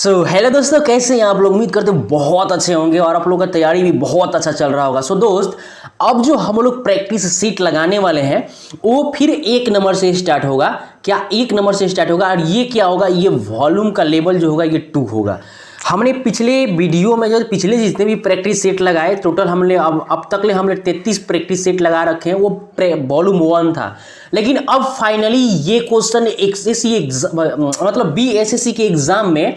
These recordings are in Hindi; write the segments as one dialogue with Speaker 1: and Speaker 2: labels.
Speaker 1: हेलो दोस्तों, कैसे हैं आप लोग। उम्मीद करते हैं बहुत अच्छे होंगे और आप लोगों का तैयारी भी बहुत अच्छा चल रहा होगा। दोस्त, अब जो हम लोग प्रैक्टिस सीट लगाने वाले हैं वो फिर 1 नंबर से स्टार्ट होगा। क्या 1 नंबर से स्टार्ट होगा? और ये क्या होगा, ये वॉल्यूम का लेवल जो होगा ये 2 होगा। हमने पिछले वीडियो में जो पिछले जितने भी प्रैक्टिस सेट लगाए टोटल हमने अब तक ले हमने 33 प्रैक्टिस सेट लगा रखे हैं, वो वॉल्यूम 1 था। लेकिन अब फाइनली ये क्वेश्चन एसएससी मतलब बीएसएससी के एग्जाम में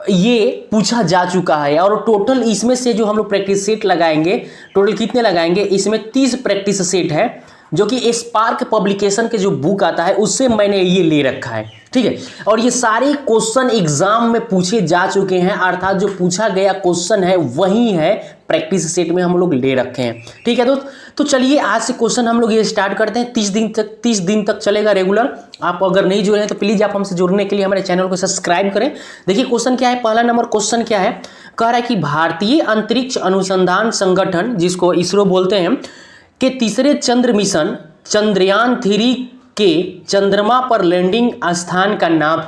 Speaker 1: ये पूछा जा चुका है। और टोटल इसमें से जो हम लोग प्रैक्टिस सेट लगाएंगे, टोटल कितने लगाएंगे, इसमें 30 प्रैक्टिस सेट है जो कि स्पार्क पब्लिकेशन के जो बुक आता है उससे मैंने ये ले रखा है। ठीक है, और ये सारे क्वेश्चन एग्जाम में पूछे जा चुके हैं, अर्थात जो पूछा गया क्वेश्चन है वही है प्रैक्टिस सेट में हम लोग ले रखे हैं। ठीक है दोस्त, तो चलिए आज से क्वेश्चन हम लोग ये स्टार्ट करते हैं। 30 दिन तक चलेगा रेगुलर। आप अगर नहीं जुड़े हैं तो प्लीज आप हमसे जुड़ने के लिए हमारे चैनल को सब्सक्राइब करें। देखिए क्वेश्चन क्या है, पहला नंबर क्वेश्चन क्या है, कह रहा है कि भारतीय अंतरिक्ष अनुसंधान संगठन जिसको इसरो बोलते हैं के तीसरे चंद्र मिशन चंद्रयान-3 के चंद्रमा पर लैंडिंग स्थान का नाम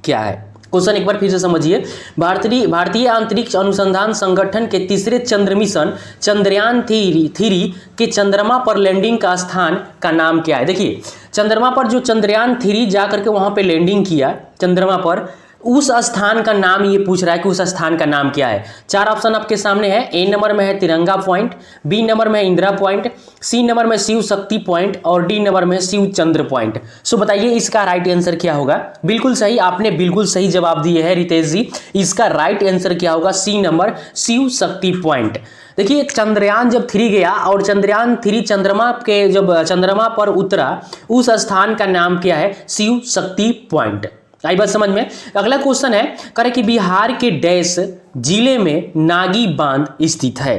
Speaker 1: क्या है। क्वेश्चन एक बार फिर से समझिए, भारतीय अंतरिक्ष अनुसंधान संगठन के तीसरे चंद्र मिशन चंद्रयान-3 के चंद्रमा पर लैंडिंग का स्थान का नाम क्या है। देखिए चंद्रमा पर जो चंद्रयान-3 जा करके वहां पे लैंडिंग किया चंद्रमा पर, उस स्थान का नाम ये पूछ रहा है कि उस स्थान का नाम क्या है। 4 ऑप्शन आपके सामने है। ए नंबर में है तिरंगा पॉइंट, बी नंबर में है इंदिरा पॉइंट, सी नंबर में शिव शक्ति पॉइंट और डी नंबर में शिव चंद्र पॉइंट। सो बताइए इसका राइट आंसर क्या होगा। बिल्कुल सही, आपने बिल्कुल सही जवाब दिए है रितेश जी। इसका राइट आंसर क्या होगा, सी नंबर शिव शक्ति पॉइंट। देखिए चंद्रयान जब 3 गया और चंद्रयान-3 चंद्रमा के जब चंद्रमा पर उतरा, उस स्थान का नाम क्या है, शिव शक्ति पॉइंट। आई बात समझ में। अगला क्वेश्चन है, कह रहे कि बिहार के डैश जिले में नागी बांध स्थित है।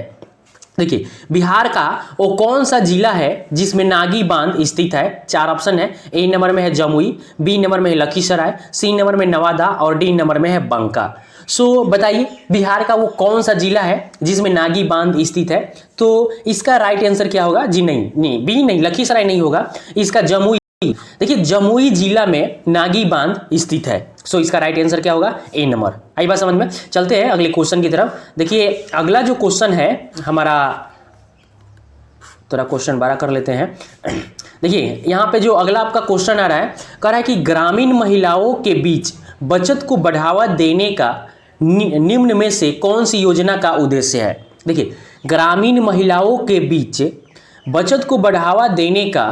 Speaker 1: देखिए बिहार का वो कौन सा जिला है जिसमें नागी बांध स्थित है। 4 ऑप्शन है। ए नंबर में है जमुई, बी नंबर में है लखीसराय, सी नंबर में नवादा और डी नंबर में है बांका। सो बताइए बिहार का वो कौन सा जिला है जिसमें नागी बांध स्थित है। तो इसका राइट आंसर क्या होगा जी, नहीं बी नहीं, लखीसराय नहीं होगा, इसका जमुई। देखिए जमुई जिला में नागी बांध स्थित है। सो इसका राइट आंसर क्या होगा, ए नंबर। आई बात समझ में। चलते हैं अगले क्वेश्चन की तरफ। देखिए अगला जो क्वेश्चन है हमारा, थोड़ा क्वेश्चन बड़ा कर लेते हैं। देखिए यहाँ पे जो अगला आपका क्वेश्चन आ रहा है, कह रहा है कि ग्रामीण महिलाओं के बीच बचत को बढ़ावा देने का निम्न में से कौन सी योजना का उद्देश्य है। देखिए ग्रामीण महिलाओं के बीच बचत को बढ़ावा देने का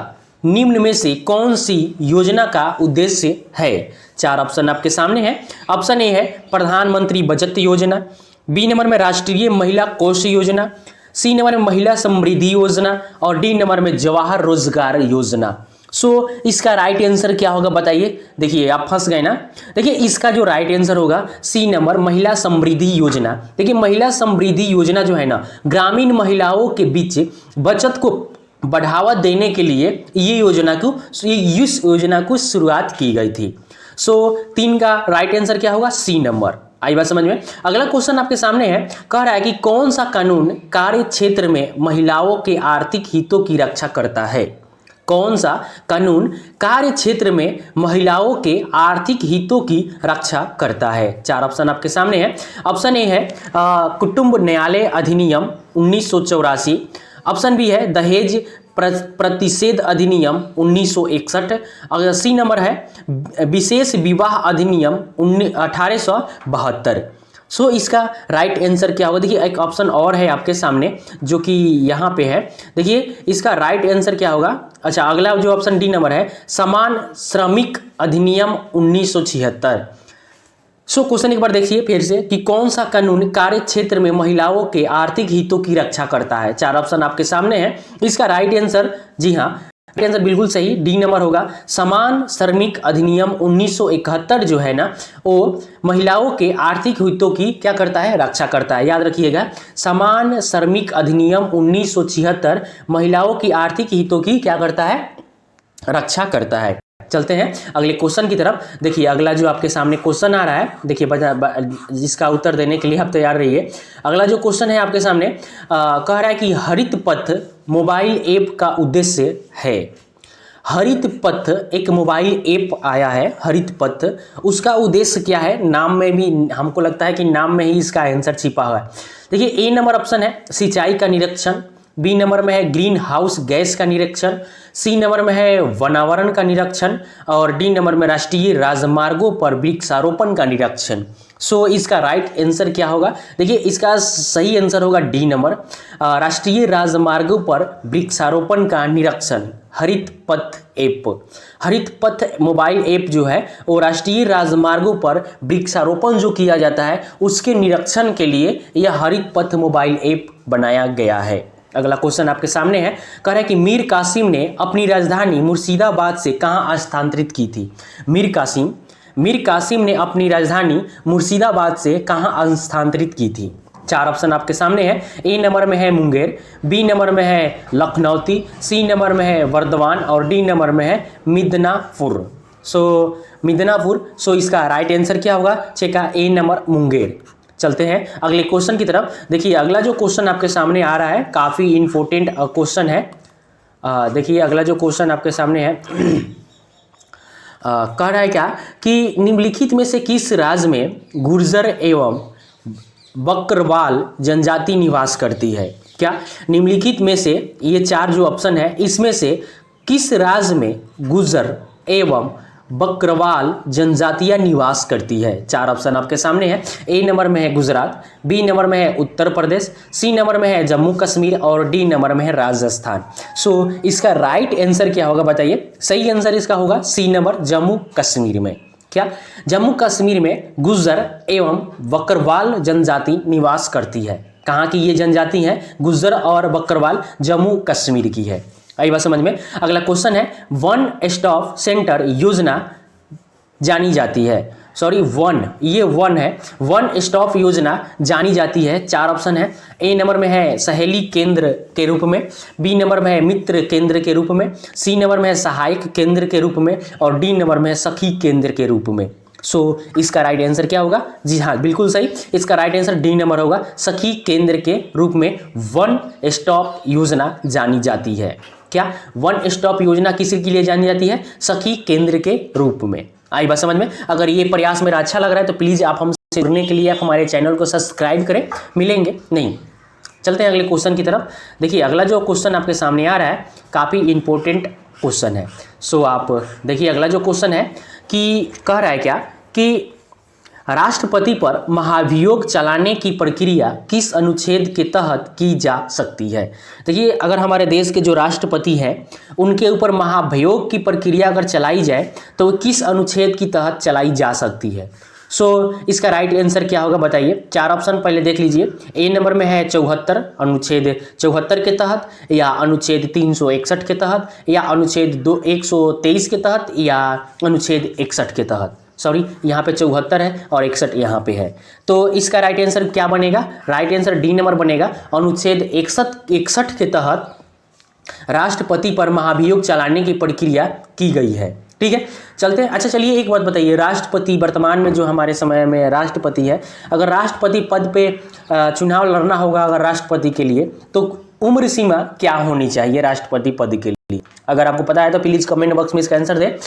Speaker 1: निम्न में से कौन सी योजना का उद्देश्य है। 4 ऑप्शन आपके सामने है। ऑप्शन ए है प्रधानमंत्री बचत योजना, बी नंबर में राष्ट्रीय महिला कोष योजना, सी नंबर में महिला समृद्धि योजना और डी नंबर में जवाहर रोजगार योजना। सो इसका राइट आंसर क्या होगा बताइए। देखिए आप फंस गए ना। देखिए इसका जो राइट आंसर होगा सी नंबर महिला समृद्धि योजना। देखिए महिला समृद्धि योजना जो है ना, ग्रामीण महिलाओं के बीच बचत को बढ़ावा देने के लिए ये इस योजना को शुरुआत की गई थी। सो 3 का राइट आंसर क्या होगा, सी नंबर। आई बात समझ में। अगला क्वेश्चन आपके सामने है, कह रहा है कि कौन सा कानून कार्य क्षेत्र में महिलाओं के आर्थिक हितों की रक्षा करता है। कौन सा कानून कार्य क्षेत्र में महिलाओं के आर्थिक हितों की रक्षा करता है। 4 ऑप्शन आपके सामने है। ऑप्शन ए है कुटुंब न्यायालय अधिनियम 1984, ऑप्शन बी है दहेज प्रतिषेध अधिनियम 1961, अगर सी नंबर है विशेष विवाह अधिनियम 1872। सो इसका राइट आंसर क्या होगा। देखिए एक ऑप्शन और है आपके सामने जो कि यहाँ पे है। देखिए इसका राइट आंसर क्या होगा। अच्छा अगला जो ऑप्शन डी नंबर है समान श्रमिक अधिनियम 1976। सो क्वेश्चन एक बार देखिए फिर से कि कौन सा कानून कार्य क्षेत्र में महिलाओं के आर्थिक हितों की रक्षा करता है। 4 ऑप्शन आपके सामने है। इसका राइट आंसर, जी हाँ राइट आंसर बिल्कुल सही, डी नंबर होगा। समान श्रमिक अधिनियम 1971 जो है ना, वो महिलाओं के आर्थिक हितों की क्या करता है, रक्षा करता है। याद रखिएगा समान श्रमिक अधिनियम 1976 महिलाओं की आर्थिक हितों की क्या करता है, रक्षा करता है। चलते हैं अगले क्वेश्चन की तरफ। देखिए अगला जो आपके सामने क्वेश्चन आ रहा है, देखिए जिसका उत्तर देने के लिए आप तैयार रहिए। अगला जो क्वेश्चन है आपके सामने कह रहा है कि हरित पथ मोबाइल ऐप का उद्देश्य है। हरित पथ एक मोबाइल ऐप आया है, हरित पथ। उसका उद्देश्य क्या है, नाम में भी हमको लगता है कि नाम में ही इसका आंसर छिपा हुआ है। देखिए ए नंबर ऑप्शन है सिंचाई का निरीक्षण, बी नंबर में है ग्रीन हाउस गैस का निरीक्षण, सी नंबर में है वनावरण का निरीक्षण और डी नंबर में राष्ट्रीय राजमार्गों पर वृक्षारोपण का निरीक्षण। सो इसका राइट आंसर क्या होगा, देखिए इसका सही आंसर होगा डी नंबर, राष्ट्रीय राजमार्गों पर वृक्षारोपण का निरीक्षण, हरित पथ ऐप। हरित पथ मोबाइल ऐप जो है वो राष्ट्रीय राजमार्गों पर वृक्षारोपण जो किया जाता है उसके निरीक्षण के लिए यह हरित पथ मोबाइल ऐप बनाया गया है। अगला क्वेश्चन आपके सामने है, कह रहा है कि मीर कासिम ने अपनी राजधानी मुर्शिदाबाद से कहां स्थानांतरित की थी। मीर कासिम ने अपनी राजधानी मुर्शिदाबाद से कहां स्थानांतरित की थी। चार ऑप्शन आपके सामने है, ए नंबर में है मुंगेर, बी नंबर में है लखनौती, सी नंबर में है वर्धमान और डी नंबर में है मिदनापुर। मिदनापुर। इसका राइट आंसर क्या होगा, चेका ए नंबर मुंगेर। चलते हैं अगले क्वेश्चन की तरफ। देखिए अगला जो क्वेश्चन आपके सामने आ रहा है काफ़ी इंपॉर्टेंट क्वेश्चन है। देखिए अगला जो क्वेश्चन आपके सामने है कह रहा है क्या कि निम्नलिखित में से किस राज्य में गुर्जर एवं बकरवाल जनजाति निवास करती है। क्या निम्नलिखित में से ये चार जो ऑप्शन है इसमें से किस राज्य में गुर्जर एवं बकरवाल जनजातियां निवास करती है। चार ऑप्शन आपके सामने है, ए नंबर में है गुजरात, बी नंबर में है उत्तर प्रदेश, सी नंबर में है जम्मू कश्मीर और डी नंबर में है राजस्थान। इसका राइट आंसर क्या होगा बताइए। सही आंसर इसका होगा सी नंबर जम्मू कश्मीर में। क्या जम्मू कश्मीर में गुर्जर एवं बकरवाल जनजाति निवास करती है। कहाँ की ये जनजाति है, गुर्जर और बकरवाल जम्मू कश्मीर की है। आई बात समझ में। अगला क्वेश्चन है, वन स्टॉप सेंटर योजना जानी जाती है, वन है, वन स्टॉप योजना जानी जाती है। चार ऑप्शन है, ए नंबर में है सहेली केंद्र के रूप में, बी नंबर में है मित्र केंद्र के रूप में, सी नंबर में है सहायक केंद्र के रूप में और डी नंबर में है सखी केंद्र के रूप में। इसका राइट आंसर क्या होगा, जी हाँ बिल्कुल सही, इसका राइट आंसर डी नंबर होगा, सखी केंद्र के रूप में वन स्टॉप योजना जानी जाती है। क्या वन स्टॉप योजना किसी के लिए जानी जाती है, सखी केंद्र के रूप में। आई बात समझ में। अगर ये प्रयास मेरा अच्छा लग रहा है तो प्लीज़ आप हमसे जुड़ने के लिए आप हमारे चैनल को सब्सक्राइब करें, मिलेंगे नहीं। चलते हैं अगले क्वेश्चन की तरफ। देखिए अगला जो क्वेश्चन आपके सामने आ रहा है काफ़ी इंपॉर्टेंट क्वेश्चन है। आप देखिए अगला जो क्वेश्चन है कि कह रहा है क्या कि राष्ट्रपति पर महाभियोग चलाने की प्रक्रिया किस अनुच्छेद के तहत की जा सकती है। देखिए अगर हमारे देश के जो राष्ट्रपति हैं उनके ऊपर महाभियोग की प्रक्रिया अगर चलाई जाए तो वो किस अनुच्छेद की तहत चलाई जा सकती है। इसका राइट आंसर क्या होगा बताइए। चार ऑप्शन पहले देख लीजिए, ए नंबर में है 74, अनुच्छेद 74 के तहत, या अनुच्छेद 361 के तहत, या अनुच्छेद 123 के तहत, या अनुच्छेद 61 के तहत। यहाँ पे 74 है और 61 यहाँ पे है, तो इसका राइट आंसर क्या बनेगा, राइट आंसर डी नंबर बनेगा, अनुच्छेद 61 के तहत राष्ट्रपति पर महाभियोग चलाने की प्रक्रिया की गई है। ठीक है, चलते हैं। अच्छा चलिए एक बात बताइए, राष्ट्रपति वर्तमान में जो हमारे समय में राष्ट्रपति है, अगर राष्ट्रपति पद पे चुनाव लड़ना होगा अगर राष्ट्रपति के लिए तो उम्र सीमा क्या होनी चाहिए राष्ट्रपति पद के लिए। अगर आपको पता है तो प्लीज कमेंट बॉक्स में इसका आंसर दें।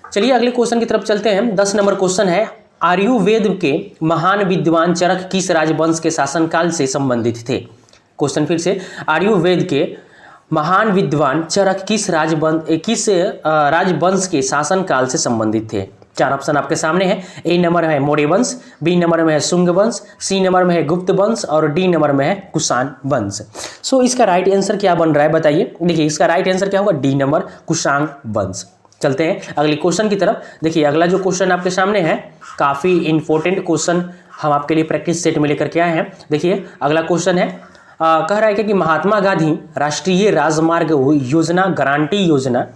Speaker 1: चलिए अगले क्वेश्चन की तरफ चलते हैं। 10 नंबर क्वेश्चन है, आयुर्वेद के महान विद्वान चरक किस राजवंश के शासनकाल से संबंधित थे। क्वेश्चन फिर से, आयुर्वेद के महान विद्वान चरक किस राजवंश के शासनकाल से संबंधित थे। चार ऑप्शन आपके सामने है, ए नंबर है मौर्य वंश, बी नंबर में है शुंग वंश, सी नंबर में है गुप्त वंश और डी नंबर में है कुषाण वंश। इसका राइट आंसर क्या बन रहा है बताइए। देखिए इसका राइट आंसर क्या होगा, डी नंबर कुषाण वंश। चलते हैं अगले क्वेश्चन की तरफ। देखिए अगला जो क्वेश्चन आपके सामने है काफ़ी इंपॉर्टेंट क्वेश्चन हम आपके लिए प्रैक्टिस सेट में लेकर के आए हैं। देखिए अगला क्वेश्चन है, कह रहा है कि महात्मा गांधी राष्ट्रीय राजमार्ग योजना गारंटी योजना,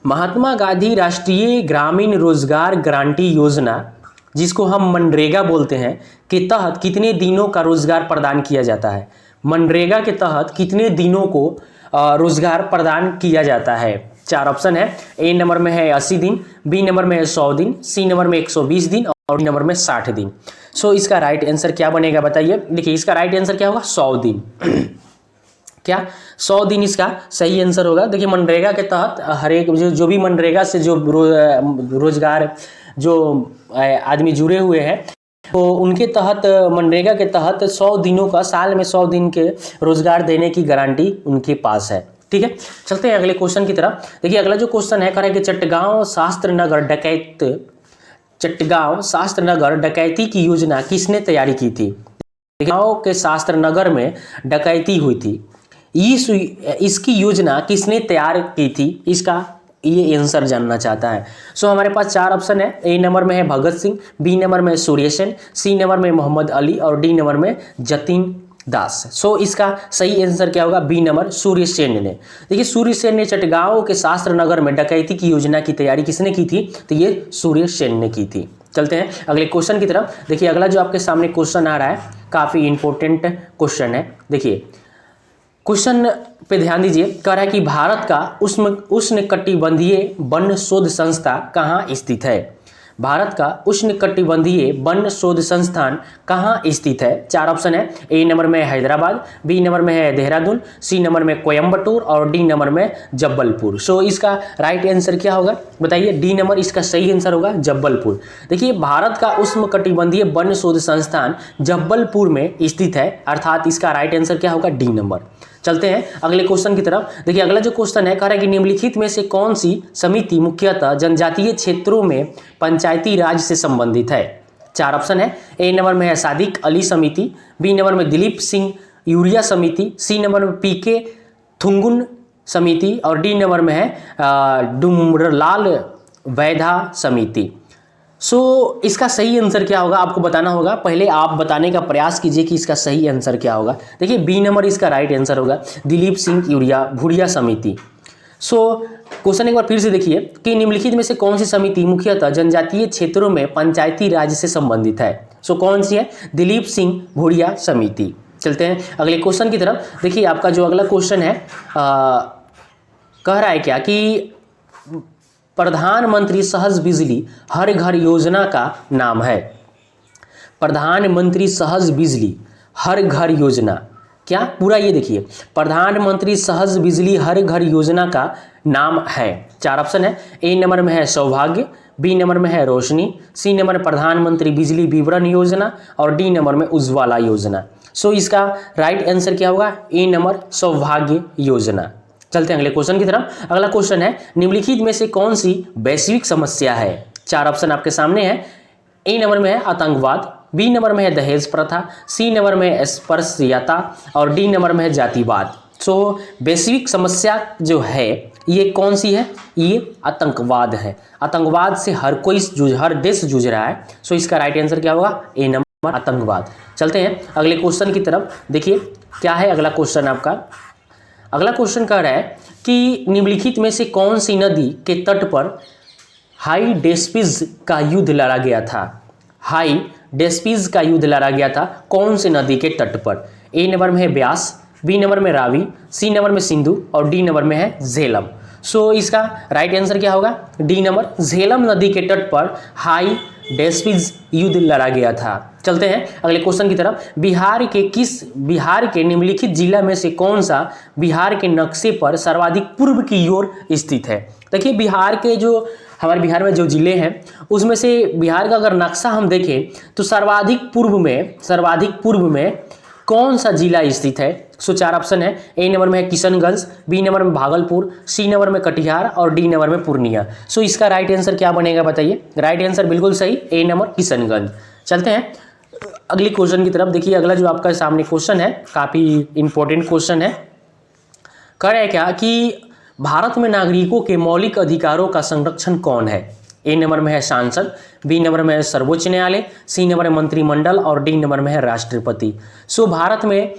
Speaker 1: महात्मा गांधी राष्ट्रीय ग्रामीण रोजगार गारंटी योजना जिसको हम मनरेगा बोलते हैं के तहत कितने दिनों का रोजगार प्रदान किया जाता है। मनरेगा के तहत कितने दिनों को रोजगार प्रदान किया जाता है। चार ऑप्शन है, ए नंबर में है 80 दिन, बी नंबर में है 100 दिन, सी नंबर में 120 दिन और डी नंबर में 60 दिन। इसका राइट आंसर क्या बनेगा बताइए। देखिए इसका राइट आंसर क्या होगा, 100 दिन। क्या 100 दिन इसका सही आंसर होगा। देखिए मनरेगा के तहत हर एक जो भी मनरेगा से जो रोजगार जो आदमी जुड़े हुए हैं तो उनके तहत मनरेगा के तहत 100 दिनों का, साल में 100 दिन के रोजगार देने की गारंटी उनके पास है। ठीक है, चलते हैं अगले क्वेश्चन की तरफ। देखिए अगला जो क्वेश्चन है कह रहा है कि चट्टगांव शास्त्र नगर डकैती की योजना किसने तैयारी की थी। गांव के शास्त्र नगर में डकैती हुई थी, इसकी योजना किसने तैयार की थी, इसका ये आंसर जानना चाहता है। सो हमारे पास 4 ऑप्शन है। ए नंबर में है भगत सिंह, बी नंबर में सूर्य सेन, सी नंबर में मोहम्मद अली और डी नंबर में जतीन दास। सो इसका सही आंसर क्या होगा, बी नंबर सूर्य सेन ने। देखिए सूर्य सेन ने चटगांव के शास्त्र नगर में डकैती की योजना की तैयारी किसने की थी, तो ये सूर्य सेन ने की थी। चलते हैं अगले क्वेश्चन की तरफ। देखिए अगला जो आपके सामने क्वेश्चन आ रहा है काफी इंपॉर्टेंट क्वेश्चन है। देखिए क्वेश्चन पे ध्यान दीजिए, कह रहा है कि भारत का उष्णकटिबंधीय वन शोध संस्था कहाँ स्थित है। भारत का उष्णकटिबंधीय वन शोध संस्थान कहाँ स्थित है। 4 ऑप्शन है। ए नंबर में हैदराबाद, बी नंबर में है देहरादून, सी नंबर में कोयम्बटूर और डी नंबर में जब्बलपुर। सो इसका राइट आंसर क्या होगा बताइए, डी नंबर इसका सही आंसर होगा जब्बलपुर। देखिए भारत का उष्णकटिबंधीय वन शोध संस्थान जब्बलपुर में स्थित है, अर्थात इसका राइट आंसर क्या होगा, डी नंबर। चलते हैं अगले क्वेश्चन की तरफ। देखिए अगला जो क्वेश्चन है कह रहा है कि निम्नलिखित में से कौन सी समिति मुख्यतः जनजातीय क्षेत्रों में पंचायती राज से संबंधित है। 4 ऑप्शन है। ए नंबर में है सादिक अली समिति, बी नंबर में दिलीप सिंह यूरिया समिति, सी नंबर में पीके थुंगुन समिति और डी नंबर में है डुमरलाल वैधा समिति। सो इसका सही आंसर क्या होगा आपको बताना होगा। पहले आप बताने का प्रयास कीजिए कि इसका सही आंसर क्या होगा। देखिए बी नंबर इसका राइट आंसर होगा, दिलीप सिंह भूरिया समिति। सो क्वेश्चन एक बार फिर से देखिए कि निम्नलिखित में से कौन सी समिति मुख्यतः जनजातीय क्षेत्रों में पंचायती राज से संबंधित है। सो कौन सी है, दिलीप सिंह भूरिया समिति। चलते हैं अगले क्वेश्चन की तरफ। देखिए आपका जो अगला क्वेश्चन है कह रहा है क्या कि प्रधानमंत्री सहज बिजली हर घर योजना का नाम है। प्रधानमंत्री सहज बिजली हर घर योजना, क्या पूरा ये देखिए, प्रधानमंत्री सहज बिजली हर घर योजना का नाम है। 4 ऑप्शन है। ए नंबर में है सौभाग्य, बी नंबर में है रोशनी, सी नंबर में प्रधानमंत्री बिजली वितरण योजना और डी नंबर में उज्ज्वला योजना। सो इसका राइट आंसर क्या होगा, ए नंबर सौभाग्य योजना। चलते हैं अगले क्वेश्चन की तरफ। अगला क्वेश्चन है निम्नलिखित में से कौन सी वैश्विक समस्या है। 4 ऑप्शन आपके सामने है। ए नंबर में है आतंकवाद, बी नंबर में है दहेज प्रथा, सी नंबर में है स्पर्शयता और डी नंबर में है जातिवाद। सो वैश्विक समस्या जो है ये कौन सी है, ये आतंकवाद है। आतंकवाद से हर देश जूझ रहा है। सो इसका राइट आंसर क्या होगा, ए नंबर आतंकवाद। चलते हैं अगले क्वेश्चन की तरफ। देखिए क्या है अगला क्वेश्चन आपका। अगला क्वेश्चन कह रहा है कि निम्नलिखित में से कौन सी नदी के तट पर हाई डेस्पिज का युद्ध लड़ा गया था। हाई डेस्पिज का युद्ध लड़ा गया था कौन से नदी के तट पर। ए नंबर में है ब्यास, बी नंबर में रावी, सी नंबर में सिंधु और डी नंबर में है झेलम। सो इसका राइट आंसर क्या होगा, डी नंबर झेलम नदी के तट पर हाई डेस्पिज युद्ध लड़ा गया था। चलते हैं अगले क्वेश्चन की तरफ। बिहार के निम्नलिखित जिला में से कौन सा बिहार के नक्शे पर सर्वाधिक पूर्व की ओर स्थित है। देखिए हमारे बिहार में जो जिले हैं उसमें से बिहार का अगर नक्शा हम देखें तो सर्वाधिक पूर्व में कौन सा जिला स्थित है। सो 4 ऑप्शन है। ए नंबर में है किशनगंज, बी नंबर में भागलपुर, सी नंबर में कटिहार और डी नंबर में पूर्णिया। सो इसका राइट आंसर क्या बनेगा बताइए। राइट आंसर बिल्कुल सही, ए नंबर किशनगंज। चलते हैं अगली क्वेश्चन की तरफ। देखिए अगला जो आपका सामने क्वेश्चन है काफ़ी इंपॉर्टेंट क्वेश्चन है। कह रहा है क्या कि भारत में नागरिकों के मौलिक अधिकारों का संरक्षण कौन है। ए नंबर में है सांसद, बी नंबर में है सर्वोच्च न्यायालय, सी नंबर में मंत्रिमंडल और डी नंबर में है राष्ट्रपति। सो भारत में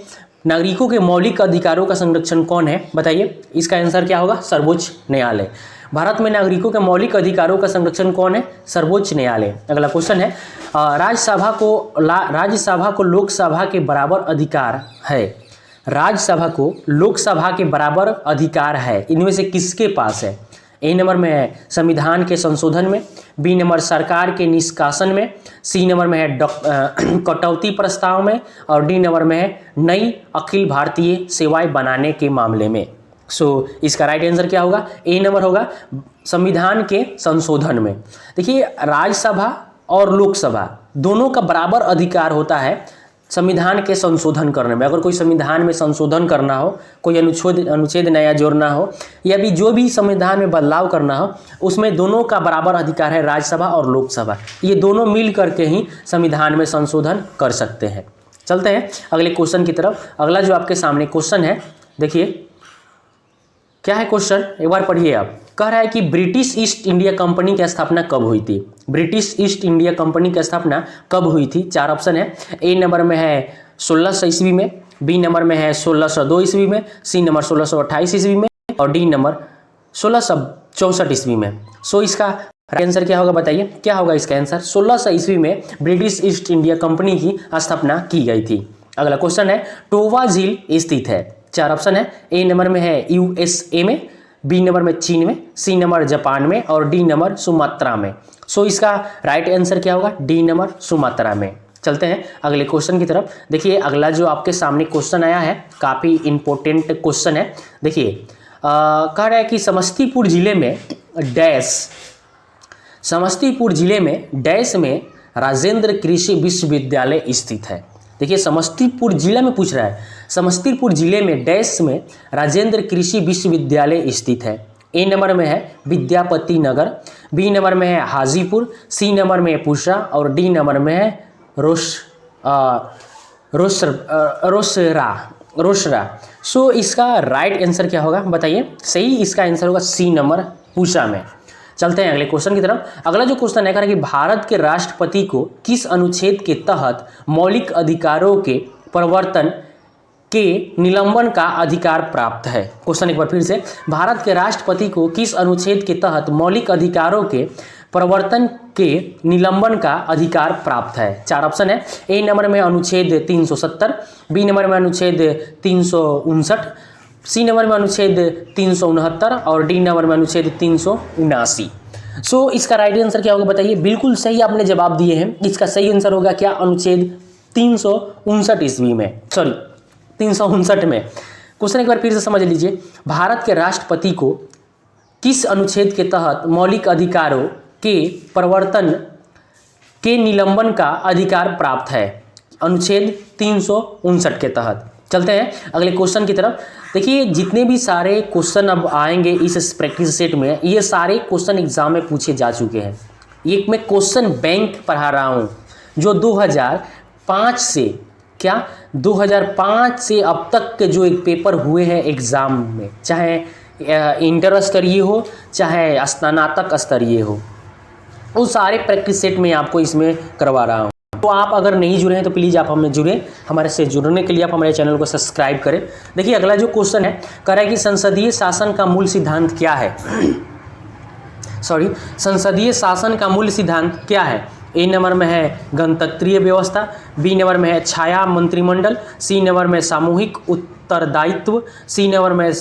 Speaker 1: नागरिकों के मौलिक अधिकारों का संरक्षण कौन है बताइए। इसका आंसर क्या होगा, सर्वोच्च न्यायालय। भारत में नागरिकों के मौलिक अधिकारों का संरक्षण कौन है, सर्वोच्च न्यायालय। अगला क्वेश्चन है राज्यसभा को लोकसभा के बराबर अधिकार है। राज्यसभा को लोकसभा के बराबर अधिकार है, इनमें से किसके पास है। ए नंबर में है संविधान के संशोधन में, बी नंबर सरकार के निष्कासन में, सी नंबर में है कटौती प्रस्ताव में और डी नंबर में है नई अखिल भारतीय सेवाएं बनाने के मामले में। सो इसका राइट आंसर क्या होगा? ए नंबर होगा संविधान के संशोधन में। देखिए राज्यसभा और लोकसभा दोनों का बराबर अधिकार होता है संविधान के संशोधन करने में। अगर कोई संविधान में संशोधन करना हो, कोई अनुच्छेद नया जोड़ना हो या भी जो भी संविधान में बदलाव करना हो, उसमें दोनों का बराबर अधिकार है, राज्यसभा और लोकसभा। ये दोनों मिल करके ही संविधान में संशोधन कर सकते हैं। चलते हैं अगले क्वेश्चन की तरफ। अगला जो आपके सामने क्वेश्चन है, देखिए क्या है क्वेश्चन, एक बार पढ़िए आप। कह रहा है कि ब्रिटिश ईस्ट इंडिया कंपनी की स्थापना कब हुई थी? ब्रिटिश ईस्ट इंडिया कंपनी की स्थापना कब हुई थी? 4 ऑप्शन है। ए नंबर में है 1600 ईस्वी में, बी नंबर में है 1602 ईस्वी में, सी नंबर 1628 ईस्वी में और डी नंबर 1664 ईस्वी में। सो इसका आंसर क्या होगा बताइए, क्या होगा इसका आंसर? 1600 ईस्वी में ब्रिटिश ईस्ट इंडिया कंपनी की स्थापना की गई थी। अगला क्वेश्चन है टोवा झील स्थित है? 4 ऑप्शन है। ए नंबर में है USA में, बी नंबर में चीन में, सी नंबर जापान में और डी नंबर सुमात्रा में। सो इसका राइट आंसर क्या होगा? डी नंबर सुमात्रा में। चलते हैं अगले क्वेश्चन की तरफ। देखिए अगला जो आपके सामने क्वेश्चन आया है काफ़ी इंपॉर्टेंट क्वेश्चन है। देखिए कह रहा है कि समस्तीपुर जिले में डैश में राजेंद्र कृषि विश्वविद्यालय स्थित है। देखिए समस्तीपुर जिला में पूछ रहा है, समस्तीपुर जिले में डैश में राजेंद्र कृषि विश्वविद्यालय स्थित है। ए नंबर में है विद्यापति नगर, बी नंबर में है हाजीपुर, सी नंबर में है पूसा और डी नंबर में है रोसरा। सो इसका राइट आंसर क्या होगा बताइए? सही इसका आंसर होगा सी नंबर पूसा में। चलते हैं अगले क्वेश्चन की तरफ। अगला जो क्वेश्चन है कि भारत के राष्ट्रपति को किस अनुच्छेद के तहत मौलिक अधिकारों के प्रवर्तन के निलंबन का अधिकार प्राप्त है? क्वेश्चन एक बार फिर से, भारत के राष्ट्रपति को किस अनुच्छेद के तहत मौलिक अधिकारों के प्रवर्तन के निलंबन का अधिकार प्राप्त है? 4 ऑप्शन है। ए नंबर में अनुच्छेद 370, बी नंबर में अनुच्छेद 359, सी नंबर में अनुच्छेद 369 और डी नंबर में अनुच्छेद 379। सो इसका राइट आंसर क्या होगा बताइए? बिल्कुल सही आपने जवाब दिए हैं। इसका सही आंसर होगा क्या? अनुच्छेद 359 ईस्वी में, सॉरी 359 में। क्वेश्चन एक बार फिर से समझ लीजिए, भारत के राष्ट्रपति को किस अनुच्छेद के तहत मौलिक अधिकारों के प्रवर्तन के निलंबन का अधिकार प्राप्त है? अनुच्छेद 359 के तहत। चलते हैं अगले क्वेश्चन की तरफ। देखिए जितने भी सारे क्वेश्चन अब आएंगे इस प्रैक्टिस सेट में, ये सारे क्वेश्चन एग्जाम में पूछे जा चुके हैं। ये मैं क्वेश्चन बैंक पढ़ा रहा हूँ जो 2005 से 2005 से अब तक के जो एक पेपर हुए हैं एग्ज़ाम में, चाहे इंटर स्तरीय हो चाहे स्नातक स्तरीय हो, वो सारे प्रैक्टिस सेट में आपको इसमें करवा रहा हूँ। तो आप अगर नहीं जुड़े हैं तो प्लीज़ आप हमें जुड़ें। हमारे से जुड़ने के लिए आप हमारे चैनल को सब्सक्राइब करें। देखिए अगला जो क्वेश्चन है कह रहा है कि संसदीय शासन का मूल सिद्धांत क्या है? संसदीय शासन का मूल सिद्धांत क्या है? ए नंबर में है गणतंत्रीय व्यवस्था, बी नंबर में है छाया मंत्रिमंडल, सी नंबर में सामूहिक उत्तरदायित्व, सी नंबर में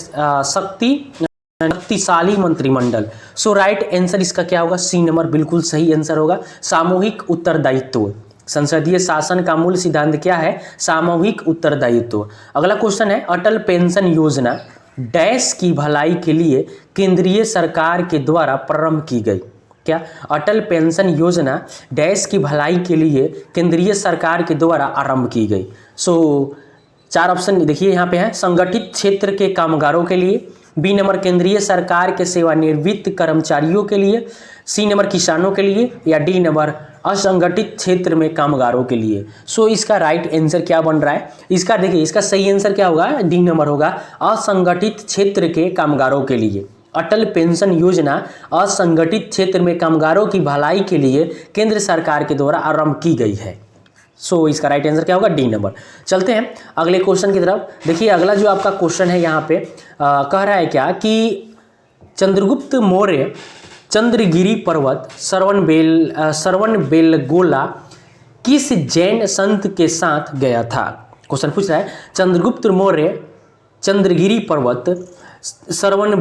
Speaker 1: शक्तिशाली मंत्रिमंडल। सो राइट आंसर इसका क्या होगा? सी नंबर बिल्कुल सही आंसर होगा, सामूहिक उत्तरदायित्व। संसदीय शासन का मूल सिद्धांत क्या है? सामूहिक उत्तरदायित्व। अगला क्वेश्चन है अटल पेंशन योजना डैश की भलाई के लिए केंद्रीय सरकार के द्वारा प्रारंभ की गई। क्या? अटल पेंशन योजना डैश की भलाई के लिए केंद्रीय सरकार के द्वारा आरंभ की गई। सो 4 ऑप्शन देखिए यहाँ पे है, संगठित क्षेत्र के कामगारों के लिए, बी नंबर केंद्रीय सरकार के सेवानिवृत्त कर्मचारियों के लिए, सी नंबर किसानों के लिए या डी नंबर असंगठित क्षेत्र में कामगारों के लिए। सो इसका राइट आंसर क्या बन रहा है? इसका देखिए इसका सही आंसर क्या होगा? डी नंबर होगा, असंगठित क्षेत्र के कामगारों के लिए। अटल पेंशन योजना असंगठित क्षेत्र में कामगारों की भलाई के लिए केंद्र सरकार के द्वारा आरंभ की गई है। सो इसका राइट आंसर क्या होगा? D number. चलते हैं अगले क्वेश्चन की तरफ। देखिए अगला जो आपका क्वेश्चन है यहाँ पे कह रहा है क्या कि चंद्रगुप्त मौर्य चंद्रगिरी पर्वत श्रवणबेलगोला किस जैन संत के साथ गया था? क्वेश्चन पूछ रहा है चंद्रगुप्त मौर्य चंद्रगिरी पर्वत सरवन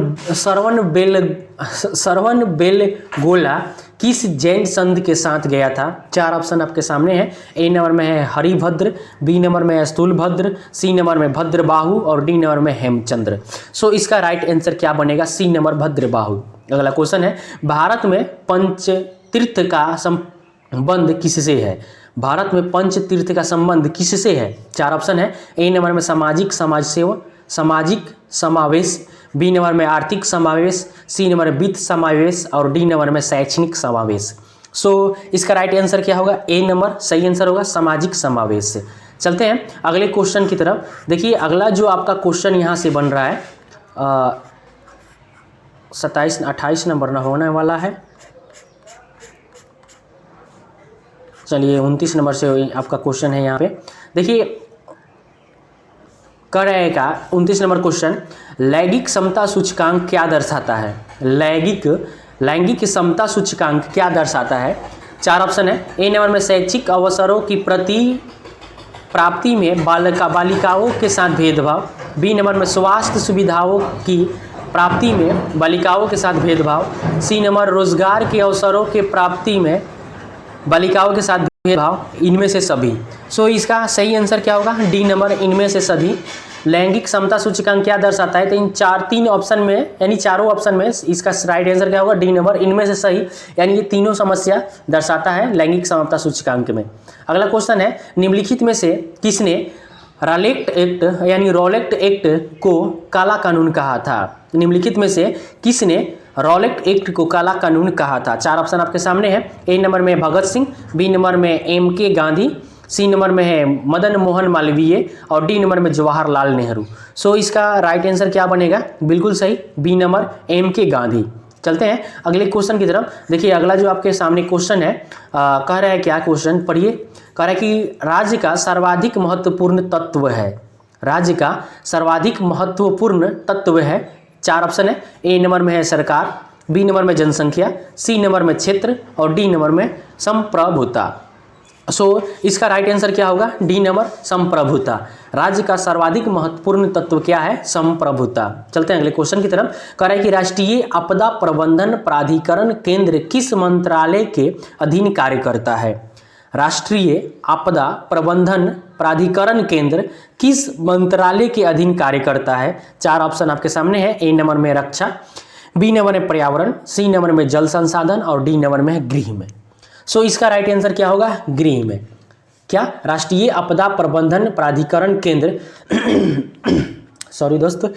Speaker 1: बेलगोला किस जैन संत के साथ गया था? 4 ऑप्शन आपके सामने है। ए नंबर में है हरिभद्र, बी नंबर में है स्थूलभद्र, सी नंबर में भद्रबाहु और डी नंबर में हेमचंद्र। सो इसका राइट आंसर क्या बनेगा? C number Bhadrabahu. अगला क्वेश्चन है, भारत में पंच तीर्थ का संबंध किससे है? भारत में पंच तीर्थ का संबंध किससे है? 4 ऑप्शन है। ए नंबर में सामाजिक समाज सेवा, सामाजिक समावेश, बी नंबर में आर्थिक समावेश, सी नंबर में वित्त समावेश और डी नंबर में शैक्षणिक समावेश। सो इसका राइट आंसर क्या होगा? ए नंबर सही आंसर होगा, सामाजिक समावेश। चलते हैं अगले क्वेश्चन की तरफ। देखिए अगला जो आपका क्वेश्चन यहाँ से बन रहा है 28 नंबर ना होने वाला है, चलिए 29 नंबर से आपका क्वेश्चन है यहाँ पे। देखिए कर रहेगा 29 नंबर क्वेश्चन, लैंगिक समता सूचकांक क्या दर्शाता है? लैंगिक समता सूचकांक क्या दर्शाता है? 4 ऑप्शन है। ए नंबर में शैक्षिक अवसरों की प्राप्ति में बालिकाओं के साथ भेदभाव, बी नंबर में स्वास्थ्य सुविधाओं की प्राप्ति में बालिकाओं के साथ भेदभाव, सी नंबर रोजगार के अवसरों के प्राप्ति में बालिकाओं के साथ भेदभाव, इनमें से सभी। सो इसका सही आंसर क्या होगा? डी नंबर इनमें से सभी। लैंगिक समता सूचकांक क्या दर्शाता है? तो इन 3 ऑप्शन में यानी चारों ऑप्शन में इसका राइट आंसर क्या होगा? डी नंबर इनमें से सही। यानी ये तीनों समस्या दर्शाता है लैंगिक समता सूचकांक में। अगला क्वेश्चन है, निम्नलिखित में से किसने रॉलेट एक्ट यानी रॉलेट एक्ट को काला कानून कहा था? निम्नलिखित में से किसने रॉलेट एक्ट को काला कानून कहा था? 4 ऑप्शन आपके सामने है। ए नंबर में भगत सिंह, बी नंबर में MK गांधी, सी नंबर में है मदन मोहन मालवीय और डी नंबर में जवाहरलाल नेहरू। सो इसका राइट आंसर क्या बनेगा? बिल्कुल सही, बी नंबर MK गांधी। चलते हैं अगले क्वेश्चन की तरफ। देखिए अगला जो आपके सामने क्वेश्चन है कह रहा है क्या क्वेश्चन पढ़िए। कह रहा है कि राज्य का सर्वाधिक महत्वपूर्ण तत्व है। राज्य का सर्वाधिक महत्वपूर्ण तत्व है। 4 ऑप्शन है। ए नंबर में है सरकार, बी नंबर में जनसंख्या, सी नंबर में क्षेत्र और डी नंबर में संप्रभुता। सो इसका राइट आंसर क्या होगा? डी नंबर संप्रभुता। राज्य का सर्वाधिक महत्वपूर्ण तत्व क्या है? संप्रभुता। चलते हैं अगले क्वेश्चन की तरफ। कह रहा है कि राष्ट्रीय आपदा प्रबंधन प्राधिकरण केंद्र किस मंत्रालय के अधीन कार्य करता है? राष्ट्रीय आपदा प्रबंधन प्राधिकरण केंद्र किस मंत्रालय के अधीन कार्य करता है? 4 ऑप्शन आपके सामने है। ए नंबर में रक्षा, बी नंबर में पर्यावरण, सी नंबर में जल संसाधन और डी नंबर में गृह में। सो इसका राइट आंसर क्या होगा? गृह में। क्या? राष्ट्रीय आपदा प्रबंधन प्राधिकरण केंद्र सॉरी दोस्त,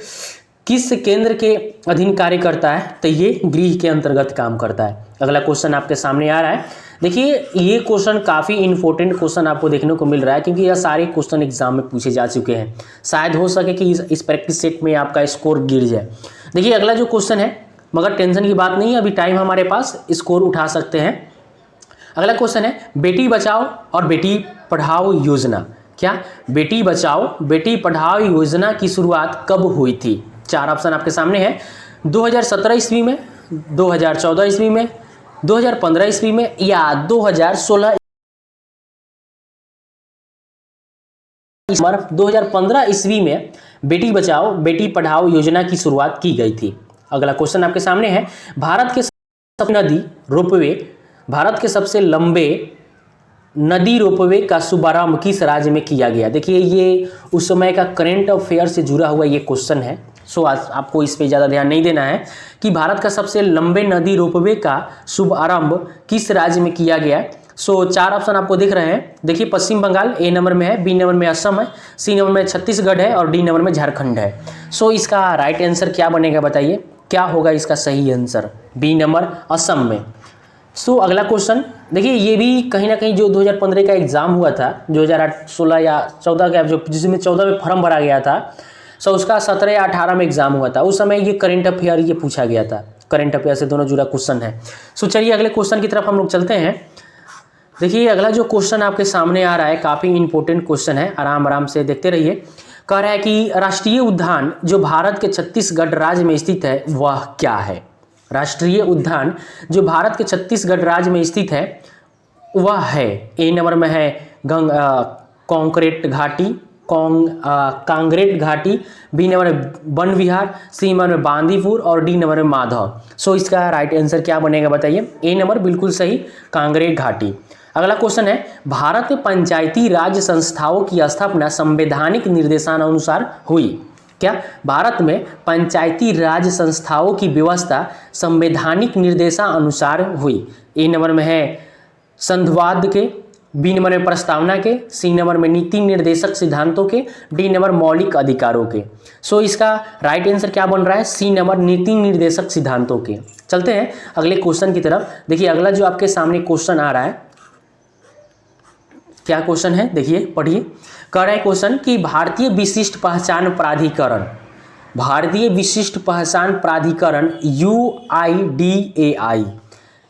Speaker 1: किस केंद्र के अधीन कार्य करता है? तो ये गृह के अंतर्गत काम करता है। अगला क्वेश्चन आपके सामने आ रहा है। देखिए ये क्वेश्चन काफ़ी इंपॉर्टेंट क्वेश्चन आपको देखने को मिल रहा है, क्योंकि यह सारे क्वेश्चन एग्जाम में पूछे जा चुके हैं। शायद हो सके कि इस प्रैक्टिस सेट में आपका स्कोर गिर जाए। देखिए अगला जो क्वेश्चन है, मगर टेंशन की बात नहीं है, अभी टाइम हमारे पास, स्कोर उठा सकते हैं। अगला क्वेश्चन है, बेटी बचाओ और बेटी पढ़ाओ योजना। क्या? बेटी बचाओ बेटी पढ़ाओ योजना की शुरुआत कब हुई थी? 4 ऑप्शन आपके सामने है। 2017 ईस्वी में, 2014 ईस्वी में, 2015 ईस्वी में या 2016 2015 ईस्वी में बेटी बचाओ बेटी पढ़ाओ योजना की शुरुआत की गई थी। अगला क्वेश्चन आपके सामने है, भारत के सबसे लंबे नदी रोपवे का शुभारंभ किस राज्य में किया गया? देखिए ये उस समय का करंट अफेयर से जुड़ा हुआ ये क्वेश्चन है। सो आज आपको इस पे ज़्यादा ध्यान नहीं देना है कि भारत का सबसे लंबे नदी रोपवे का शुभारंभ किस राज्य में किया गया। सो 4 ऑप्शन आपको दिख रहे हैं। देखिए पश्चिम बंगाल ए नंबर में है, बी नंबर में असम है, सी नंबर में छत्तीसगढ़ है और डी नंबर में झारखंड है। सो इसका राइट आंसर क्या बनेगा बताइए? क्या होगा इसका सही आंसर? बी नंबर असम में। सो अगला क्वेश्चन देखिए, ये भी कहीं ना कहीं जो 2015 का एग्जाम हुआ था, 2016 या 14 का जो जिसमें 14 में फॉर्म भरा गया था, सो उसका 17 या 18 में एग्जाम हुआ था। उस समय ये करंट अफेयर ये पूछा गया था, करंट अफेयर से दोनों जुड़ा क्वेश्चन है। सो चलिए अगले क्वेश्चन की तरफ हम लोग चलते हैं। देखिए अगला जो क्वेश्चन आपके सामने आ रहा है काफ़ी इंपॉर्टेंट क्वेश्चन है, आराम आराम से देखते रहिए। कह रहा है कि राष्ट्रीय उद्यान जो भारत के छत्तीसगढ़ राज्य में स्थित है वह क्या है? राष्ट्रीय उद्यान जो भारत के छत्तीसगढ़ राज्य में स्थित है वह है, ए नंबर में है कंक्रीट घाटी, कांगरेट घाटी, बी नंबर में वन विहार, सी नंबर में बांदीपुर और डी नंबर में माधव। सो इसका राइट आंसर क्या बनेगा बताइए? ए नंबर बिल्कुल सही, कांगरेट घाटी। अगला क्वेश्चन है, भारत में पंचायती राज संस्थाओं की स्थापना संवैधानिक निर्देशानुसार हुई। क्या भारत में पंचायती राज संस्थाओं की व्यवस्था संवैधानिक निर्देशानुसार हुई? ए नंबर में है संघवाद के, बी नंबर में प्रस्तावना के, सी नंबर में नीति निर्देशक सिद्धांतों के, डी नंबर मौलिक अधिकारों के। सो इसका राइट आंसर क्या बन रहा है? सी नंबर नीति निर्देशक सिद्धांतों के। चलते हैं अगले क्वेश्चन की तरफ। देखिए अगला जो आपके सामने क्वेश्चन आ रहा है, क्या क्वेश्चन है देखिए पढ़िए। कह रहा है क्वेश्चन कि भारतीय विशिष्ट पहचान प्राधिकरण, भारतीय विशिष्ट पहचान प्राधिकरण UIDAI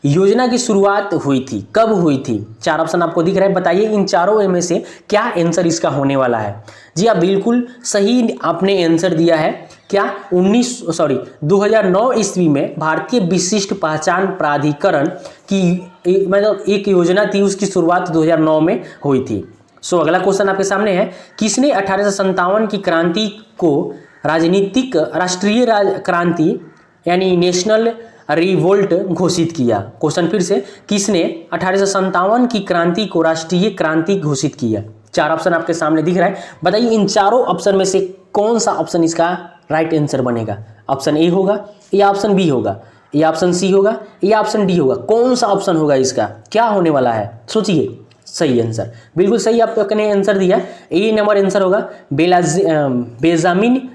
Speaker 1: योजना की शुरुआत हुई थी, कब हुई थी? चार ऑप्शन आपको दिख रहा है, बताइए इन चारों में से क्या आंसर इसका होने वाला है? जी आप बिल्कुल सही आपने आंसर दिया है। क्या 2009 ईस्वी में भारतीय विशिष्ट पहचान प्राधिकरण की मतलब एक योजना थी, उसकी शुरुआत 2009 में हुई थी। सो अगला क्वेश्चन आपके सामने है, किसने 1857 की क्रांति को राजनीतिक राष्ट्रीय क्रांति यानी नेशनल रिवोल्ट घोषित किया? क्वेश्चन फिर से, किसने 1857 की क्रांति को राष्ट्रीय क्रांति घोषित किया? चार ऑप्शन आपके सामने दिख रहा है, बताइए इन चारों ऑप्शन में से कौन सा ऑप्शन इसका राइट आंसर बनेगा? ऑप्शन ए होगा या ऑप्शन बी होगा या ऑप्शन सी होगा या ऑप्शन डी होगा? कौन सा ऑप्शन होगा इसका? क्या होने वाला है सोचिए। सही आंसर बिल्कुल सही आपने आंसर दिया, ए नंबर आंसर होगा। बेंजामिन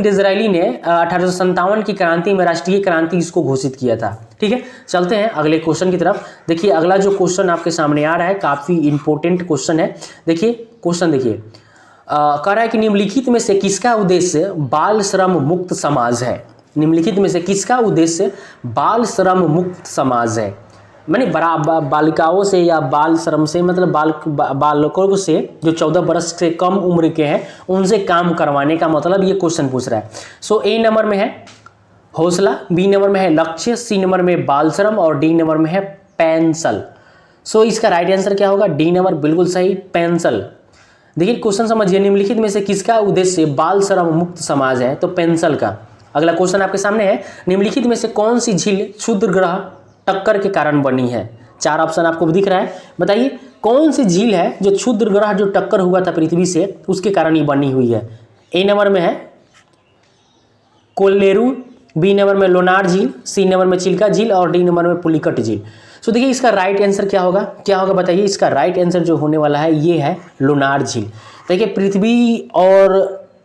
Speaker 1: डिज़रायली ने 1857 की क्रांति में राष्ट्रीय क्रांति इसको घोषित किया था। ठीक है, चलते हैं अगले क्वेश्चन की तरफ। देखिए अगला जो क्वेश्चन आपके सामने आ रहा है काफ़ी इंपॉर्टेंट क्वेश्चन है। देखिए क्वेश्चन देखिए, कह रहा है कि निम्नलिखित में से किसका उद्देश्य बाल श्रम मुक्त समाज है? निम्नलिखित में से किसका उद्देश्य बाल श्रम मुक्त समाज है? मैंने बालिकाओं से या बाल श्रम से मतलब बालकों से जो 14 वर्ष से कम उम्र के हैं उनसे काम करवाने का मतलब ये क्वेश्चन पूछ रहा है। सो ए नंबर में है हौसला, बी नंबर में है लक्ष्य, सी नंबर में बाल श्रम और डी नंबर में है पेंसल। सो इसका राइट आंसर क्या होगा? डी नंबर बिल्कुल सही, पेंसल। देखिए क्वेश्चन समझिए, निम्नलिखित में से किसका उद्देश्य बाल श्रम मुक्त समाज है? तो पेंसल का। अगला क्वेश्चन आपके सामने है, निम्नलिखित में से कौन सी झील क्षुद्र ग्रह टक्कर के कारण बनी है? चार ऑप्शन आपको दिख रहा है, बताइए कौन सी झील है जो क्षुद्र ग्रह जो टक्कर हुआ था पृथ्वी से उसके कारण ही बनी हुई है? ए नंबर में है कोल्लेरू, बी नंबर में लोनार झील, सी नंबर में चिल्का झील और डी नंबर में पुलिकट झील। सो देखिए इसका राइट आंसर क्या होगा? क्या होगा बताइए? इसका राइट आंसर जो होने वाला है ये है लोनार झील। देखिए पृथ्वी और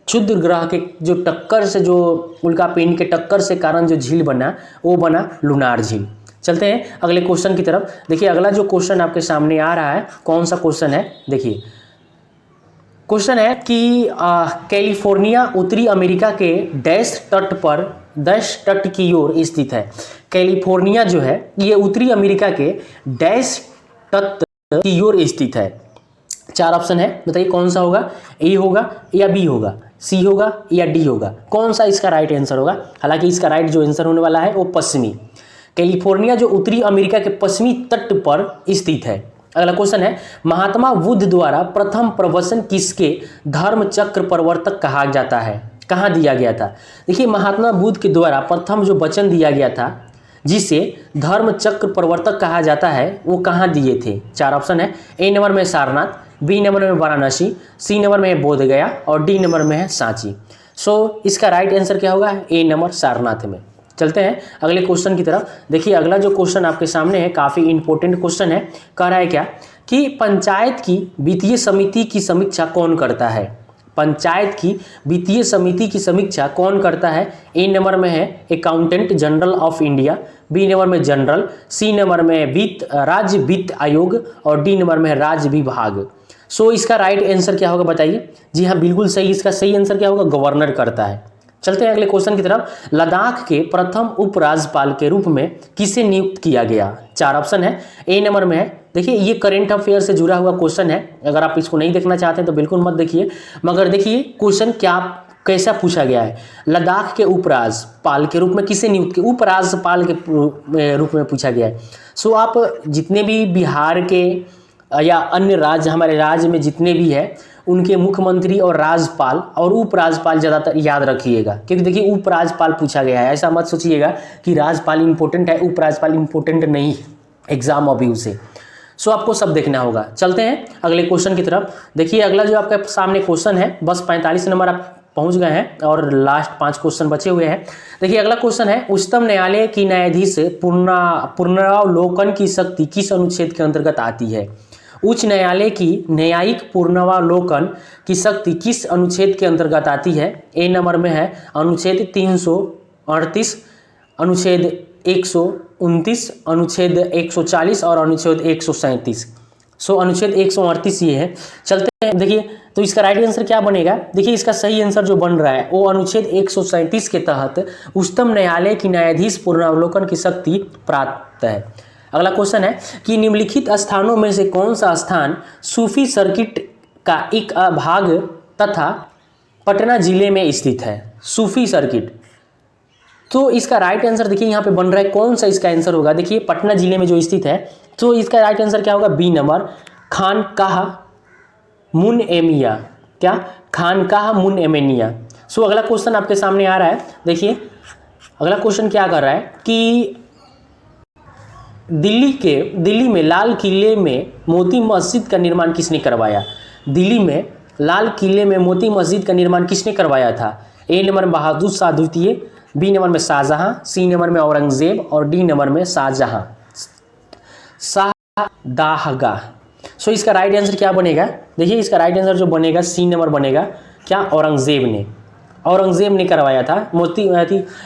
Speaker 1: क्षुद्र ग्रह के जो टक्कर से जो उल्का पिंड के टक्कर से कारण जो झील बना वो बना लोनार झील। चलते हैं अगले क्वेश्चन की तरफ। देखिए अगला जो क्वेश्चन आपके सामने आ रहा है कौन सा क्वेश्चन है? देखिए क्वेश्चन है कि कैलिफोर्निया उत्तरी अमेरिका के डैश तट की ओर स्थित है। कैलिफोर्निया जो है ये उत्तरी अमेरिका के डैश तट की ओर स्थित है। चार ऑप्शन है, बताइए कौन सा होगा? ए होगा या बी होगा, सी होगा या डी होगा? कौन सा इसका राइट आंसर होगा? हालांकि इसका राइट जो आंसर होने वाला है वो पश्चिमी, कैलिफोर्निया जो उत्तरी अमेरिका के पश्चिमी तट पर स्थित है। अगला क्वेश्चन है, महात्मा बुद्ध द्वारा प्रथम प्रवचन किसके धर्म चक्र प्रवर्तक कहा जाता है? कहाँ दिया गया था? देखिए महात्मा बुद्ध के द्वारा प्रथम जो वचन दिया गया था जिसे धर्म चक्र प्रवर्तक कहा जाता है वो कहाँ दिए थे? चार ऑप्शन है, ए नंबर में सारनाथ, बी नंबर में वाराणसी, सी नंबर में है बोधगया और डी नंबर में है सांची। सो इसका राइट आंसर क्या होगा? ए नंबर सारनाथ में। चलते हैं अगले क्वेश्चन की तरफ। देखिए अगला जो क्वेश्चन आपके सामने है काफ़ी इंपॉर्टेंट क्वेश्चन है। कह रहा है क्या कि पंचायत की वित्तीय समिति की समीक्षा कौन करता है? पंचायत की वित्तीय समिति की समीक्षा कौन करता है? ए नंबर में है accountant general of India, B number में जनरल, सी नंबर में राज्य वित्त आयोग और डी नंबर में है राज्य विभाग। सो इसका राइट आंसर क्या होगा बताइए? जी हाँ बिल्कुल सही, इसका सही आंसर क्या होगा? गवर्नर करता है। चलते हैं अगले क्वेश्चन की तरफ। लद्दाख के प्रथम उपराज्यपाल के रूप में किसे नियुक्त किया गया? चार ऑप्शन है, ए नंबर में है, देखिए ये करंट अफेयर से जुड़ा हुआ क्वेश्चन है, अगर आप इसको नहीं देखना चाहते हैं तो बिल्कुल मत देखिए, मगर देखिए क्वेश्चन क्या कैसा पूछा गया है। लद्दाख के उपराज्यपाल के रूप में किसे नियुक्त किया? उपराज्यपाल के रूप में पूछा गया है। सो आप जितने भी बिहार के या अन्य राज्य, हमारे राज्य में जितने भी है उनके मुख्यमंत्री और राज्यपाल और उपराज्यपाल ज़्यादातर याद रखिएगा, क्योंकि देखिए उपराज्यपाल पूछा गया है। ऐसा मत सोचिएगा कि राज्यपाल इंपॉर्टेंट है, उपराज्यपाल इंपॉर्टेंट नहीं एग्जाम अभी से। सो आपको सब देखना होगा। चलते हैं अगले क्वेश्चन की तरफ। देखिए अगला जो आपके सामने क्वेश्चन है, बस 45 नंबर आप पहुंच गए हैं और लास्ट 5 क्वेश्चन बचे हुए हैं। देखिए अगला क्वेश्चन है, उच्चतम न्यायालय की न्यायाधीश पुनरावलोकन की शक्ति किस अनुच्छेद के अंतर्गत आती है? उच्च न्यायालय की न्यायिक पुनरावलोकन की शक्ति किस अनुच्छेद के अंतर्गत आती है? ए नंबर में है अनुच्छेद 338, अनुच्छेद 129, अनुच्छेद 140 और अनुच्छेद 137। सो अनुच्छेद 138 ये है। चलते हैं, देखिए तो इसका राइट आंसर क्या बनेगा? देखिए इसका सही आंसर जो बन रहा है वो अनुच्छेद 137 के तहत उच्चतम न्यायालय की न्यायाधीश पुनरावलोकन की शक्ति प्राप्त है। अगला क्वेश्चन है कि निम्नलिखित स्थानों में से कौन सा स्थान सूफी सर्किट का एक भाग तथा पटना जिले में स्थित है? सूफी सर्किट, तो इसका राइट आंसर देखिए यहाँ पे बन रहा है, कौन सा इसका आंसर होगा? देखिए पटना जिले में जो स्थित है, तो इसका राइट आंसर क्या होगा? बी नंबर, खानकाह मुनएमिया। क्या? खानकाह मुनएमिया। सो अगला क्वेश्चन आपके सामने आ रहा है। देखिए अगला क्वेश्चन क्या कर रहा है कि दिल्ली में लाल किले में मोती मस्जिद का निर्माण किसने करवाया? दिल्ली में लाल किले में मोती मस्जिद का निर्माण किसने करवाया था? ए नंबर में बहादुर शाह द्वितीय, बी नंबर में शाहजहां, सी नंबर में औरंगजेब और डी नंबर में शाहजहां शाहदाहगा। सो इसका राइट आंसर क्या बनेगा? देखिए इसका राइट आंसर जो बनेगा सी नंबर बनेगा। क्या? औरंगजेब ने करवाया था।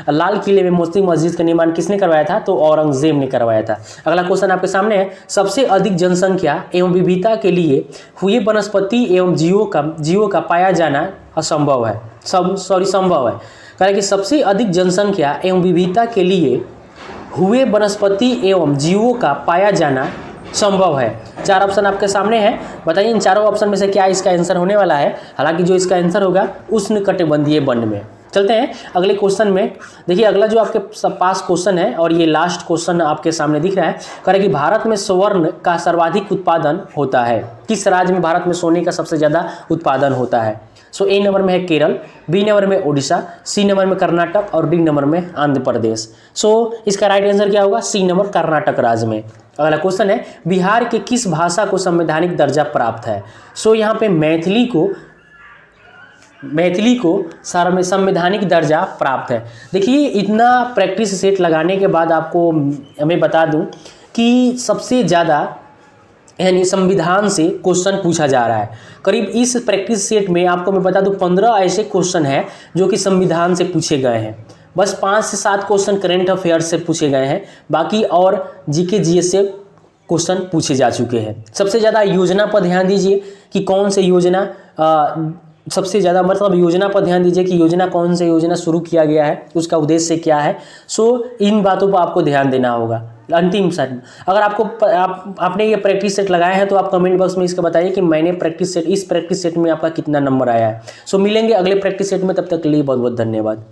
Speaker 1: लाल किले में मोती मस्जिद का निर्माण किसने करवाया था? तो औरंगजेब ने करवाया था। अगला क्वेश्चन आपके सामने है, सबसे अधिक जनसंख्या एवं विविधता के लिए हुए वनस्पति एवं जीवों का पाया जाना असंभव है, संभव है। कह कि सबसे अधिक जनसंख्या एवं विविधता के लिए हुए वनस्पति एवं जीवों का पाया जाना संभव है। 4 ऑप्शन आपके सामने है, बताइए इन चारों ऑप्शन में से क्या इसका आंसर होने वाला है? हालांकि जो इसका आंसर होगा उष्णकटिबंधीय वन में। चलते हैं अगले क्वेश्चन में। देखिए अगला जो आपके पास क्वेश्चन है और ये लास्ट क्वेश्चन आपके सामने दिख रहा है, कह रहा है कि भारत में स्वर्ण का सर्वाधिक उत्पादन होता है। किस राज्य में भारत में सोने का सबसे ज़्यादा उत्पादन होता है? सो ए नंबर में है केरल, बी नंबर में उड़ीसा, सी नंबर में कर्नाटक और डी नंबर में आंध्र प्रदेश। सो इसका राइट आंसर क्या होगा? सी नंबर, कर्नाटक राज्य में। अगला क्वेश्चन है, बिहार के किस भाषा को संवैधानिक दर्जा प्राप्त है? सो यहाँ पे मैथिली को संवैधानिक दर्जा प्राप्त है। देखिए इतना प्रैक्टिस सेट लगाने के बाद आपको मैं बता दूं कि सबसे ज़्यादा यानी संविधान से क्वेश्चन पूछा जा रहा है। करीब इस प्रैक्टिस सेट में आपको मैं बता दूं 15 ऐसे क्वेश्चन हैं जो कि संविधान से पूछे गए हैं। बस 5 से 7 क्वेश्चन करेंट अफेयर्स से पूछे गए हैं, बाकी और जीके जीएस से क्वेश्चन पूछे जा चुके हैं। सबसे ज़्यादा योजना पर ध्यान दीजिए कि कौन से योजना सबसे ज़्यादा, मतलब योजना पर ध्यान दीजिए कि योजना कौन से योजना शुरू किया गया है, उसका उद्देश्य क्या है। सो इन बातों पर आपको ध्यान देना होगा। अंतिम सेट, अगर आपने ये प्रैक्टिस सेट लगाए हैं तो आप कमेंट बॉक्स में इसका बताइए कि मैंने इस प्रैक्टिस सेट में आपका कितना नंबर आया है। सो मिलेंगे अगले प्रैक्टिस सेट में, तब तक के लिए बहुत बहुत धन्यवाद।